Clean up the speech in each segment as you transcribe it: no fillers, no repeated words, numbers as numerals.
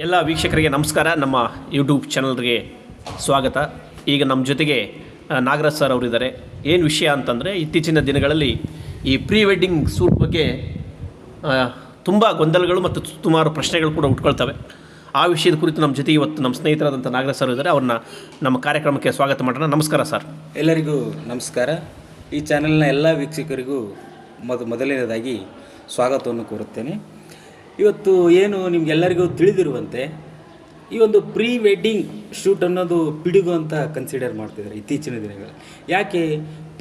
ಎಲ್ಲ ವೀಕ್ಷಕರಿಗೆ ನಮಸ್ಕಾರ. ನಮ್ಮ ಯೂಟ್ಯೂಬ್ ಚಾನಲ್ಗೆ ಸ್ವಾಗತ. ಈಗ ನಮ್ಮ ಜೊತೆಗೆ ನಾಗರಾಜ್ ಸರ್ ಅವರಿದ್ದಾರೆ. ಏನು ವಿಷಯ ಅಂತಂದರೆ, ಇತ್ತೀಚಿನ ದಿನಗಳಲ್ಲಿ ಈ ಪ್ರೀ ವೆಡ್ಡಿಂಗ್ ಸೂಟ್ ಬಗ್ಗೆ ತುಂಬ ಗೊಂದಲಗಳು ಮತ್ತು ಸುಮಾರು ಪ್ರಶ್ನೆಗಳು ಕೂಡ ಉಟ್ಕೊಳ್ತವೆ. ಆ ವಿಷಯದ ಕುರಿತು ನಮ್ಮ ಜೊತೆ ಇವತ್ತು ನಮ್ಮ ಸ್ನೇಹಿತರಾದಂಥ ನಾಗರಾಜ್ ಸರ್ ಇದ್ದಾರೆ. ಅವ್ರನ್ನ ನಮ್ಮ ಕಾರ್ಯಕ್ರಮಕ್ಕೆ ಸ್ವಾಗತ ಮಾಡೋಣ. ನಮಸ್ಕಾರ ಸರ್. ಎಲ್ಲರಿಗೂ ನಮಸ್ಕಾರ. ಈ ಚಾನೆಲ್ನ ಎಲ್ಲ ವೀಕ್ಷಕರಿಗೂ ಮೊದಲನೇದಾಗಿ ಸ್ವಾಗತವನ್ನು ಕೋರುತ್ತೇನೆ. ಇವತ್ತು ಏನು ನಿಮಗೆಲ್ಲರಿಗೂ ತಿಳಿದಿರುವಂತೆ ಈ ಒಂದು ಪ್ರೀ ವೆಡ್ಡಿಂಗ್ ಶೂಟ್ ಅನ್ನೋದು ಪಿಡುಗು ಅಂತ ಕನ್ಸಿಡರ್ ಮಾಡ್ತಿದ್ದಾರೆ ಇತ್ತೀಚಿನ ದಿನಗಳಲ್ಲಿ. ಯಾಕೆ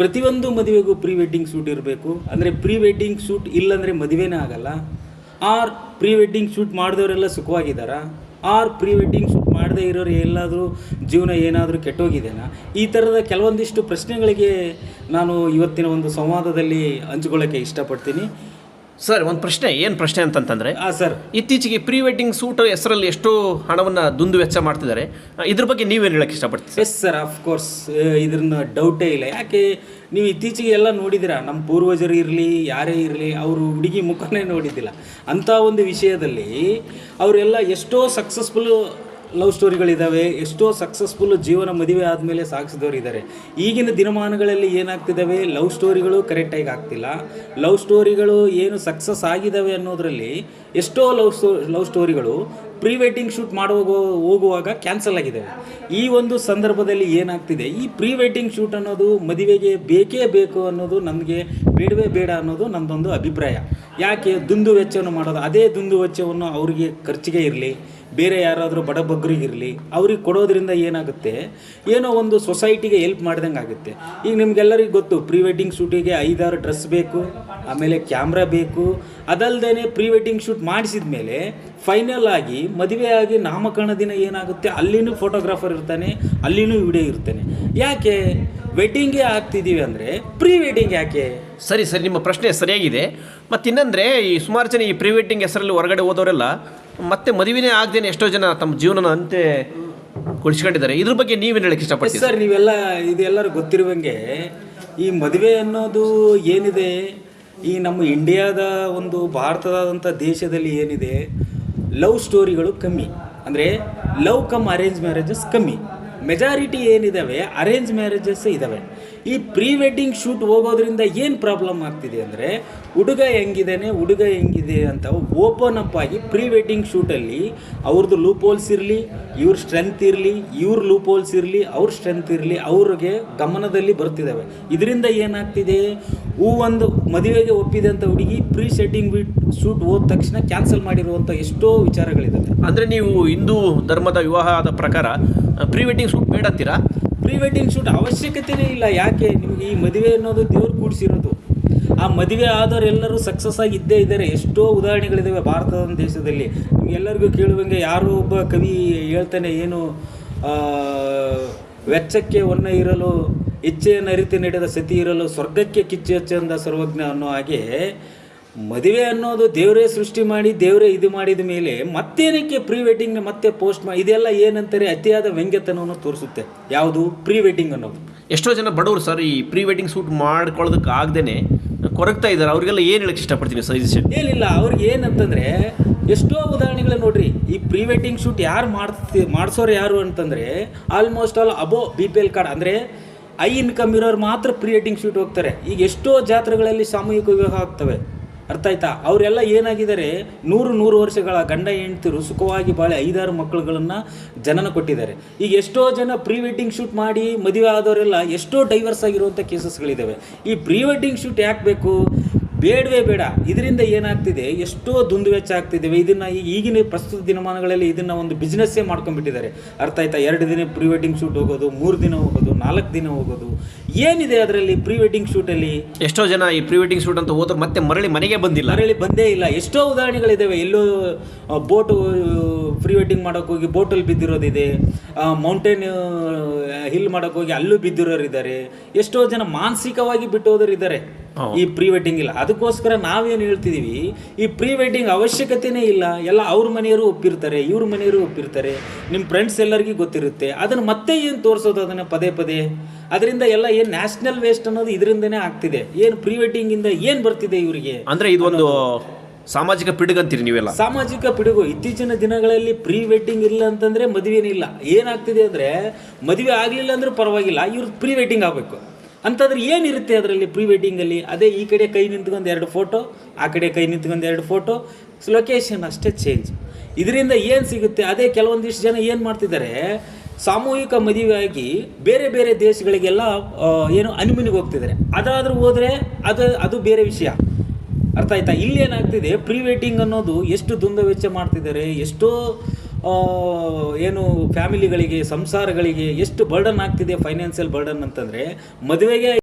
ಪ್ರತಿಯೊಂದು ಮದುವೆಗೂ ಪ್ರೀ ವೆಡ್ಡಿಂಗ್ ಶೂಟ್ ಇರಬೇಕು ಅಂದರೆ ಪ್ರೀ ವೆಡ್ಡಿಂಗ್ ಶೂಟ್ ಇಲ್ಲಾಂದರೆ ಮದುವೆನೇ ಆಗಲ್ಲ. ಆರ್ ಪ್ರೀ ವೆಡ್ಡಿಂಗ್ ಶೂಟ್ ಮಾಡಿದವರೆಲ್ಲ ಸುಖವಾಗಿದ್ದಾರಾ, ಆರ್ ಪ್ರೀ ವೆಡ್ಡಿಂಗ್ ಶೂಟ್ ಮಾಡದೇ ಇರೋರು ಎಲ್ಲಾದರೂ ಜೀವನ ಏನಾದರೂ ಕೆಟ್ಟೋಗಿದೆನಾ? ಈ ಥರದ ಕೆಲವೊಂದಿಷ್ಟು ಪ್ರಶ್ನೆಗಳಿಗೆ ನಾನು ಇವತ್ತಿನ ಒಂದು ಸಂವಾದದಲ್ಲಿ ಹಂಚಿಕೊಳ್ಳೋಕ್ಕೆ ಇಷ್ಟಪಡ್ತೀನಿ. ಸರ್, ಒಂದು ಪ್ರಶ್ನೆ. ಏನು ಪ್ರಶ್ನೆ ಅಂತಂತಂದರೆ, ಸರ್, ಇತ್ತೀಚೆಗೆ ಪ್ರೀ ವೆಡ್ಡಿಂಗ್ ಸೂಟ್ ಹೆಸರಲ್ಲಿ ಎಷ್ಟೋ ಹಣವನ್ನು ದುಂದು ವೆಚ್ಚ ಮಾಡ್ತಿದ್ದಾರೆ. ಇದ್ರ ಬಗ್ಗೆ ನೀವೇನು ಹೇಳೋಕ್ಕೆ ಇಷ್ಟಪಡ್ತೀವಿ? ಎಸ್ ಸರ್, ಆಫ್ಕೋರ್ಸ್ ಇದ್ರನ್ನ ಡೌಟೇ ಇಲ್ಲ. ಯಾಕೆ ನೀವು ಇತ್ತೀಚೆಗೆ ಎಲ್ಲ ನೋಡಿದ್ದೀರಾ, ನಮ್ಮ ಪೂರ್ವಜರು ಇರಲಿ ಯಾರೇ ಇರಲಿ ಅವರು ಹುಡುಗಿ ಮುಖನೇ ನೋಡಿದ್ದಿಲ್ಲ. ಅಂಥ ಒಂದು ವಿಷಯದಲ್ಲಿ ಅವರೆಲ್ಲ ಎಷ್ಟೋ ಸಕ್ಸಸ್ಫುಲ್ ಲವ್ ಸ್ಟೋರಿಗಳಿದ್ದಾವೆ, ಎಷ್ಟೋ ಸಕ್ಸಸ್ಫುಲ್ ಜೀವನ ಮದುವೆ ಆದಮೇಲೆ ಸಾಗಿಸಿದವರು ಇದ್ದಾರೆ. ಈಗಿನ ದಿನಮಾನಗಳಲ್ಲಿ ಏನಾಗ್ತಿದ್ದಾವೆ, ಲವ್ ಸ್ಟೋರಿಗಳು ಕರೆಕ್ಟಾಗಿ ಆಗ್ತಿಲ್ಲ. ಲವ್ ಸ್ಟೋರಿಗಳು ಏನು ಸಕ್ಸಸ್ ಆಗಿದ್ದಾವೆ ಅನ್ನೋದರಲ್ಲಿ ಎಷ್ಟೋ ಲವ್ ಸ್ಟೋರಿಗಳು ಪ್ರೀ ವೆಡ್ಡಿಂಗ್ ಶೂಟ್ ಹೋಗುವಾಗ ಕ್ಯಾನ್ಸಲ್ ಆಗಿದ್ದಾವೆ. ಈ ಒಂದು ಸಂದರ್ಭದಲ್ಲಿ ಏನಾಗ್ತಿದೆ, ಈ ಪ್ರೀ ವೆಡ್ಡಿಂಗ್ ಶೂಟ್ ಅನ್ನೋದು ಮದುವೆಗೆ ಬೇಕೇ ಬೇಕು ಅನ್ನೋದು ನಮಗೆ ಬೇಡವೇ ಬೇಡ ಅನ್ನೋದು ನಮ್ಮದೊಂದು ಅಭಿಪ್ರಾಯ. ಯಾಕೆ ದುಂದು ವೆಚ್ಚವನ್ನು ಮಾಡೋದು, ಅದೇ ದುಂದು ವೆಚ್ಚವನ್ನು ಅವರಿಗೆ ಖರ್ಚಿಗೆ ಇರಲಿ, ಬೇರೆ ಯಾರಾದರೂ ಬಡಬಗ್ರಿಗಿರಲಿ ಅವ್ರಿಗೆ ಕೊಡೋದ್ರಿಂದ ಏನಾಗುತ್ತೆ, ಏನೋ ಒಂದು ಸೊಸೈಟಿಗೆ ಹೆಲ್ಪ್ ಮಾಡ್ದಂಗೆ ಆಗುತ್ತೆ. ಈಗ ನಿಮ್ಗೆಲ್ಲರಿಗೂ ಗೊತ್ತು, ಪ್ರೀ ವೆಡ್ಡಿಂಗ್ ಶೂಟಿಗೆ 5-6 ಡ್ರೆಸ್ ಬೇಕು, ಆಮೇಲೆ ಕ್ಯಾಮ್ರಾ ಬೇಕು. ಅದಲ್ಲದೆ ಪ್ರೀ ವೆಡ್ಡಿಂಗ್ ಶೂಟ್ ಮಾಡಿಸಿದ ಮೇಲೆ ಫೈನಲ್ ಆಗಿ ಮದುವೆ ಆಗಿ ನಾಮಕರಣ ದಿನ ಏನಾಗುತ್ತೆ, ಅಲ್ಲಿನೂ ಫೋಟೋಗ್ರಾಫರ್ ಇರ್ತಾನೆ, ಅಲ್ಲಿನೂ ವಿಡಿಯೋ ಇರ್ತಾನೆ. ಯಾಕೆ ವೆಡ್ಡಿಂಗೇ ಆಗ್ತಿದ್ದೀವಿ ಅಂದರೆ ಪ್ರೀ ವೆಡ್ಡಿಂಗ್ ಯಾಕೆ? ಸರಿ, ನಿಮ್ಮ ಪ್ರಶ್ನೆ ಸರಿಯಾಗಿದೆ. ಮತ್ತು ಇನ್ನಂದರೆ, ಈ ಸುಮಾರು ಜನ ಈ ಪ್ರೀ ವೆಡ್ಡಿಂಗ್ ಹೆಸರಲ್ಲಿ ಹೊರಗಡೆ ಹೋದವರೆಲ್ಲ ಮತ್ತೆ ಮದುವೆನೇ ಆಗದೇನೆ ಎಷ್ಟೋ ಜನ ತಮ್ಮ ಜೀವನನ ಅಂತೆ ಕುಡಿಸ್ಕೊಂಡಿದ್ದಾರೆ. ಇದ್ರ ಬಗ್ಗೆ ನೀವೇನು ಹೇಳಕ್ಕೆ ಇಷ್ಟಪಡ್ತೀವಿ? ಸರ್, ಇದೆಲ್ಲರೂ ಗೊತ್ತಿರುವಂಗೆ ಈ ಮದುವೆ ಅನ್ನೋದು ಏನಿದೆ, ಈ ನಮ್ಮ ಇಂಡಿಯಾದ ಒಂದು ಭಾರತದಾದಂಥ ದೇಶದಲ್ಲಿ ಏನಿದೆ, ಲವ್ ಸ್ಟೋರಿಗಳು ಕಮ್ಮಿ. ಅಂದರೆ ಲವ್ ಕಮ್ ಅರೇಂಜ್ ಮ್ಯಾರೇಜಸ್ ಕಮ್ಮಿ. ಮೆಜಾರಿಟಿ ಏನಿದ್ದಾವೆ ಅರೇಂಜ್ ಮ್ಯಾರೇಜಸ್ ಇದ್ದಾವೆ. ಈ ಪ್ರೀ ವೆಡ್ಡಿಂಗ್ ಶೂಟ್ ಹೋಗೋದ್ರಿಂದ ಏನು ಪ್ರಾಬ್ಲಮ್ ಆಗ್ತಿದೆ ಅಂದರೆ, ಹುಡುಗ ಹೆಂಗಿದೆ ಅಂತ ಓಪನ್ ಅಪ್ ಆಗಿ ಪ್ರೀ ವೆಡ್ಡಿಂಗ್ ಶೂಟಲ್ಲಿ ಅವ್ರದ್ದು ಲೂಪ್ ಹೋಲ್ಸ್ ಇರಲಿ, ಇವ್ರ ಸ್ಟ್ರೆಂತ್ ಇರಲಿ, ಇವ್ರ ಲೂಪ್ ಹೋಲ್ಸ್ ಇರಲಿ, ಅವ್ರ ಸ್ಟ್ರೆಂತ್ ಇರಲಿ, ಅವ್ರಿಗೆ ಗಮನದಲ್ಲಿ ಬರ್ತಿದ್ದಾವೆ. ಇದರಿಂದ ಏನಾಗ್ತಿದೆ, ಒಂದು ಮದುವೆಗೆ ಒಪ್ಪಿದಂಥ ಹುಡುಗಿ ಪ್ರೀ ವೆಡ್ಡಿಂಗ್ ಶೂಟ್ ಹೋದ ತಕ್ಷಣ ಕ್ಯಾನ್ಸಲ್ ಮಾಡಿರುವಂಥ ಎಷ್ಟೋ ವಿಚಾರಗಳಿದ್ದಾವೆ. ಅಂದರೆ ನೀವು ಹಿಂದೂ ಧರ್ಮದ ವಿವಾಹದ ಪ್ರಕಾರ ಪ್ರೀ ವೆಡ್ಡಿಂಗ್ ಶೂಟ್ ಬೇಡ ಅಂತೀರಾ? ಪ್ರೀ ವೆಡ್ಡಿಂಗ್ ಶೂಟ್ ಅವಶ್ಯಕತೆಯೇ ಇಲ್ಲ. ಯಾಕೆ, ನಿಮಗೆ ಈ ಮದುವೆ ಅನ್ನೋದು ದೇವ್ರು ಕೂಡಿಸಿರೋದು. ಆ ಮದುವೆ ಆದವರೆಲ್ಲರೂ ಸಕ್ಸಸ್ ಆಗಿ ಇದ್ದೇ ಇದ್ದಾರೆ. ಎಷ್ಟೋ ಉದಾಹರಣೆಗಳಿದ್ದಾವೆ ಭಾರತದ ದೇಶದಲ್ಲಿ. ನಿಮಗೆಲ್ಲರಿಗೂ ಕೇಳುವಂಗೆ ಯಾರೋ ಒಬ್ಬ ಕವಿ ಹೇಳ್ತಾನೆ, ಏನು ವೆಚ್ಚಕ್ಕೆ ಹೊನ್ನ ಇರಲು ಇಚ್ಛೆಯನ್ನು ಅರಿತು ನಡೆದ ಸತಿ ಇರಲು ಸ್ವರ್ಗಕ್ಕೆ ಕಿಚ್ಚು ಹೆಚ್ಚಂದ ಸರ್ವಜ್ಞ ಅನ್ನೋ ಹಾಗೆ, ಮದುವೆ ಅನ್ನೋದು ದೇವರೇ ಸೃಷ್ಟಿ ಮಾಡಿ ದೇವರೇ ಇದು ಮಾಡಿದ ಮೇಲೆ ಮತ್ತೇನಕ್ಕೆ ಪ್ರೀ ವೆಡ್ಡಿಂಗ್ನ ಮತ್ತೆ ಪೋಸ್ಟ್ ಮಾಡಿ, ಇದೆಲ್ಲ ಏನಂತಾರೆ ಅತಿಯಾದ ವ್ಯಂಗ್ಯತನವನ್ನು ತೋರಿಸುತ್ತೆ. ಯಾವುದು ಪ್ರೀ ವೆಡ್ಡಿಂಗ್ ಅನ್ನೋದು. ಎಷ್ಟೋ ಜನ ಬಡವರು ಸರ್ ಈ ಪ್ರೀ ವೆಡ್ಡಿಂಗ್ ಶೂಟ್ ಮಾಡ್ಕೊಳ್ಳೋದಕ್ಕೆ ಆಗದೇನೆ ಕೊರಗ್ತಾ ಇದ್ದಾರೆ. ಅವರಿಗೆಲ್ಲ ಏನು ಹೇಳಕ್ಕೆ ಇಷ್ಟಪಡ್ತೀನಿ ಸಜೆಷನ್? ಏನಿಲ್ಲ, ಅವ್ರಿಗೆ ಏನಂತಂದರೆ ಎಷ್ಟೋ ಉದಾಹರಣೆಗಳು ನೋಡ್ರಿ. ಈ ಪ್ರೀ ವೆಡ್ಡಿಂಗ್ ಶೂಟ್ ಯಾರು ಮಾಡಿಸೋರು ಯಾರು ಅಂತಂದರೆ ಆಲ್ಮೋಸ್ಟ್ ಆಲ್ ಅಬೋ BPL ಕಾರ್ಡ್ ಅಂದರೆ ಐ ಇನ್ಕಮ್ ಇರೋರು ಮಾತ್ರ ಪ್ರೀ ವೆಡ್ಡಿಂಗ್ ಶೂಟ್ ಹೋಗ್ತಾರೆ. ಈಗ ಎಷ್ಟೋ ಜಾತ್ರೆಗಳಲ್ಲಿ ಸಾಮೂಹಿಕ ವಿವಾಹ ಆಗ್ತವೆ, ಅರ್ಥ ಆಯ್ತಾ? ಅವರೆಲ್ಲ ಏನಾಗಿದ್ದಾರೆ, 100 ವರ್ಷಗಳ ಗಂಡ ಹೆಂಡ್ತಿರು ಸುಖವಾಗಿ ಬಾಳೆ 5-6 ಮಕ್ಕಳುಗಳನ್ನು ಜನನ ಕೊಟ್ಟಿದ್ದಾರೆ. ಈಗ ಎಷ್ಟೋ ಜನ ಪ್ರೀ ವೆಡ್ಡಿಂಗ್ ಶೂಟ್ ಮಾಡಿ ಮದುವೆ ಆದವರೆಲ್ಲ ಎಷ್ಟೋ ಡೈವರ್ಸ್ ಆಗಿರುವಂಥ ಕೇಸಸ್ಗಳಿದ್ದಾವೆ. ಈ ಪ್ರೀ ವೆಡ್ಡಿಂಗ್ ಶೂಟ್ ಯಾಕೆ ಬೇಕು? ಬೇಡವೇ ಬೇಡ. ಇದರಿಂದ ಏನಾಗ್ತಿದೆ, ಎಷ್ಟೋ ದುಂದು ವೆಚ್ಚ ಆಗ್ತಿದ್ದೇವೆ. ಇದನ್ನು ಈಗಿನ ಪ್ರಸ್ತುತ ದಿನಮಾನಗಳಲ್ಲಿ ಇದನ್ನು ಒಂದು ಬಿಸ್ನೆಸ್ಸೇ ಮಾಡ್ಕೊಂಡ್ಬಿಟ್ಟಿದ್ದಾರೆ, ಅರ್ಥ ಆಯ್ತಾ? 2 ದಿನ ಪ್ರೀ ವೆಡ್ಡಿಂಗ್ ಶೂಟ್ ಹೋಗೋದು, 3 ದಿನ ಹೋಗೋದು, 4 ದಿನ ಹೋಗೋದು. ಏನಿದೆ ಅದರಲ್ಲಿ ಪ್ರೀ ವೆಡ್ಡಿಂಗ್ ಶೂಟಲ್ಲಿ? ಎಷ್ಟೋ ಜನ ಈ ಪ್ರೀ ವೆಡ್ಡಿಂಗ್ ಶೂಟ್ ಅಂತ ಹೋದ್ರೆ ಮತ್ತೆ ಮರಳಿ ಮನೆಗೆ ಬಂದೇ ಇಲ್ಲ. ಎಷ್ಟೋ ಉದಾಹರಣೆಗಳಿದ್ದಾವೆ. ಎಲ್ಲೋ ಬೋಟು ಪ್ರೀ ವೆಡ್ಡಿಂಗ್ ಮಾಡೋಕೆ ಹೋಗಿ ಬೋಟಲ್ಲಿ ಬಿದ್ದಿರೋದಿದೆ, ಮೌಂಟೇನ್ ಹಿಲ್ ಮಾಡೋಕೆ ಹೋಗಿ ಅಲ್ಲೂ ಬಿದ್ದಿರೋರು ಇದ್ದಾರೆ. ಎಷ್ಟೋ ಜನ ಮಾನಸಿಕವಾಗಿ ಬಿಟ್ಟು ಹೋದವರು ಇದ್ದಾರೆ ಈ ಪ್ರೀ ವೆಡ್ಡಿಂಗ್ ಇಲ್ಲ. ಅದಕ್ಕೋಸ್ಕರ ನಾವೇನು ಹೇಳ್ತಿದ್ದೀವಿ, ಈ ಪ್ರೀ ವೆಡ್ಡಿಂಗ್ ಅವಶ್ಯಕತೆನೇ ಇಲ್ಲ. ಎಲ್ಲ ಅವ್ರ ಮನೆಯವರು ಒಪ್ಪಿರ್ತಾರೆ, ಇವ್ರ ಮನೆಯವರು ಒಪ್ಪಿರ್ತಾರೆ, ನಿಮ್ಮ ಫ್ರೆಂಡ್ಸ್ ಎಲ್ಲರಿಗೂ ಗೊತ್ತಿರುತ್ತೆ. ಅದನ್ನು ಮತ್ತೆ ಏನು ತೋರಿಸೋದು ಅದನ್ನು ಪದೇ ಅದರಿಂದ ಎಲ್ಲ ಏನು ನ್ಯಾಷನಲ್ ವೇಸ್ಟ್ ಅನ್ನೋದು ಇದರಿಂದನೇ ಆಗ್ತಿದೆ. ಏನು ಪ್ರೀ ವೆಡ್ಡಿಂಗಿಂದ ಏನು ಬರ್ತಿದೆ ಇವರಿಗೆ ಅಂದರೆ ಇದೊಂದು ಸಾಮಾಜಿಕ ಪಿಡುಗಂತೀರಿ ನೀವೆಲ್ಲ. ಸಾಮಾಜಿಕ ಪಿಡುಗು. ಇತ್ತೀಚಿನ ದಿನಗಳಲ್ಲಿ ಪ್ರೀ ವೆಡ್ಡಿಂಗ್ ಇಲ್ಲ ಅಂತಂದರೆ ಮದುವೆನಿಲ್ಲ. ಏನಾಗ್ತಿದೆ ಅಂದರೆ ಮದುವೆ ಆಗಲಿಲ್ಲ ಅಂದರೂ ಪರವಾಗಿಲ್ಲ, ಇವ್ರು ಪ್ರೀ ವೆಡ್ಡಿಂಗ್ ಆಗಬೇಕು ಅಂತಂದ್ರೆ ಏನಿರುತ್ತೆ ಅದರಲ್ಲಿ ಪ್ರೀ ವೆಡ್ಡಿಂಗಲ್ಲಿ? ಅದೇ ಈ ಕಡೆ ಕೈ ನಿಂತ್ಕೊಂಡು 2 ಫೋಟೋ, ಆ ಕಡೆ ಕೈ ನಿಂತ್ಕೊಂಡು 2 ಫೋಟೋ, ಲೊಕೇಶನ್ ಅಷ್ಟೇ ಚೇಂಜ್. ಇದರಿಂದ ಏನು ಸಿಗುತ್ತೆ? ಅದೇ ಕೆಲವೊಂದಿಷ್ಟು ಜನ ಏನು ಮಾಡ್ತಿದ್ದಾರೆ, ಸಾಮೂಹಿಕ ಮದುವೆ ಆಗಿ ಬೇರೆ ಬೇರೆ ದೇಶಗಳಿಗೆಲ್ಲ ಏನು ಹನಿಮೂನಿಗೆ ಹೋಗ್ತಿದ್ದಾರೆ. ಅದಾದರೂ ಹೋದರೆ ಅದು ಬೇರೆ ವಿಷಯ. ಅರ್ಥ ಆಯ್ತಾ? ಇಲ್ಲೇನಾಗ್ತಿದೆ, ಪ್ರೀ ವೆಡ್ಡಿಂಗ್ ಅನ್ನೋದು ಎಷ್ಟು ದುಂದುವೆಚ್ಚ ಮಾಡ್ತಿದ್ದಾರೆ, ಎಷ್ಟೋ ಏನು ಫ್ಯಾಮಿಲಿಗಳಿಗೆ, ಸಂಸಾರಗಳಿಗೆ ಎಷ್ಟು ಬರ್ಡನ್ ಆಗ್ತಿದೆ, ಫೈನಾನ್ಷಿಯಲ್ ಬರ್ಡನ್ ಅಂತಂದರೆ ಮದುವೆಗೆ